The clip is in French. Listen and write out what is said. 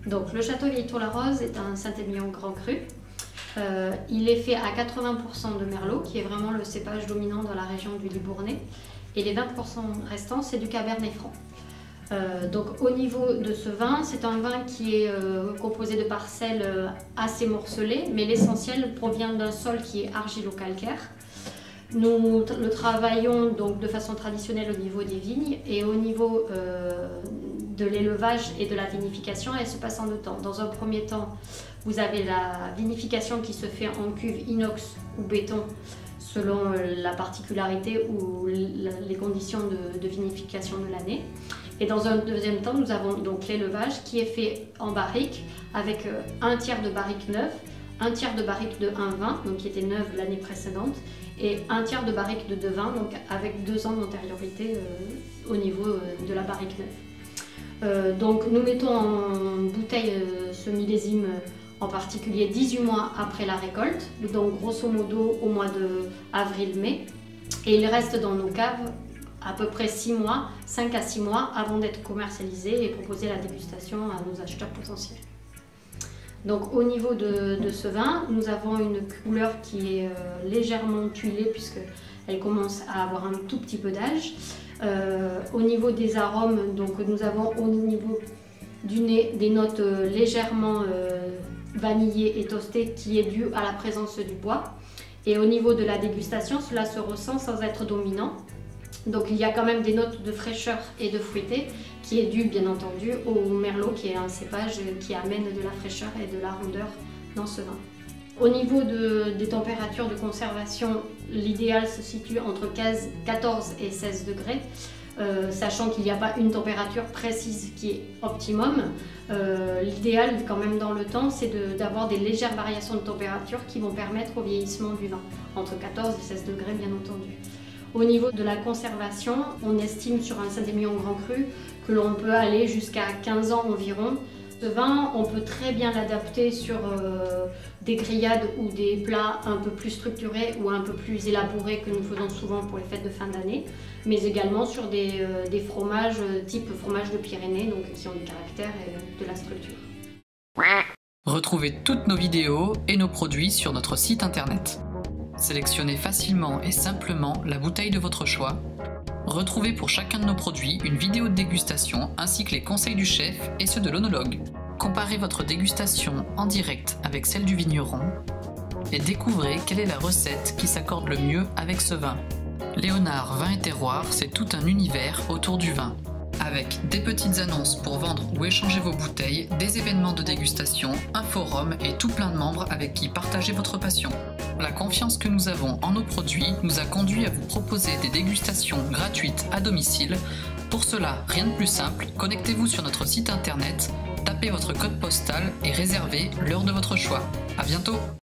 Donc le château Vieille-Tour-la-Rose est un Saint-Émilion Grand Cru. Il est fait à 80% de merlot, qui est vraiment le cépage dominant dans la région du Libournais. Et les 20% restants, c'est du Cabernet Franc. Donc au niveau de ce vin, c'est un vin qui est composé de parcelles assez morcelées, mais l'essentiel provient d'un sol qui est argilo-calcaire. Nous le travaillons donc de façon traditionnelle au niveau des vignes et au niveau de l'élevage et de la vinification, elle se passe en deux temps. Dans un premier temps, vous avez la vinification qui se fait en cuve inox ou béton selon la particularité ou les conditions de vinification de l'année. Et dans un deuxième temps, nous avons donc l'élevage qui est fait en barrique avec un tiers de barrique neuve, un tiers de barrique de 1,20, donc qui était neuve l'année précédente, et un tiers de barrique de 2,20, donc avec 2 ans d'antériorité au niveau de la barrique neuve. Donc nous mettons en bouteille ce millésime en particulier 18 mois après la récolte, donc grosso modo au mois de avril-mai, et il reste dans nos caves à peu près 6 mois, 5 à 6 mois avant d'être commercialisé et proposer la dégustation à nos acheteurs potentiels. Donc au niveau de ce vin, nous avons une couleur qui est légèrement tuilée puisqu'elle commence à avoir un tout petit peu d'âge. Au niveau des arômes, donc nous avons au niveau du nez des notes légèrement vanillées et toastées qui est due à la présence du bois. Et au niveau de la dégustation, cela se ressent sans être dominant. Donc il y a quand même des notes de fraîcheur et de fruité qui est dû bien entendu au merlot qui est un cépage qui amène de la fraîcheur et de la rondeur dans ce vin. Au niveau des températures de conservation, l'idéal se situe entre 14 et 16 degrés, sachant qu'il n'y a pas une température précise qui est optimum. L'idéal quand même dans le temps, c'est d'avoir des légères variations de température qui vont permettre au vieillissement du vin, entre 14 et 16 degrés bien entendu. Au niveau de la conservation, on estime sur un Saint-Émilion Grand Cru que l'on peut aller jusqu'à 15 ans environ. Ce vin, on peut très bien l'adapter sur des grillades ou des plats un peu plus structurés ou un peu plus élaborés que nous faisons souvent pour les fêtes de fin d'année, mais également sur des fromages type fromage de Pyrénées, donc qui ont du caractère et de la structure. Retrouvez toutes nos vidéos et nos produits sur notre site internet. Sélectionnez facilement et simplement la bouteille de votre choix. Retrouvez pour chacun de nos produits une vidéo de dégustation ainsi que les conseils du chef et ceux de l'œnologue. Comparez votre dégustation en direct avec celle du vigneron et découvrez quelle est la recette qui s'accorde le mieux avec ce vin. Léonard Vin et Terroir, c'est tout un univers autour du vin. Avec des petites annonces pour vendre ou échanger vos bouteilles, des événements de dégustation, un forum et tout plein de membres avec qui partager votre passion. La confiance que nous avons en nos produits nous a conduit à vous proposer des dégustations gratuites à domicile. Pour cela, rien de plus simple, connectez-vous sur notre site internet, tapez votre code postal et réservez l'heure de votre choix. À bientôt!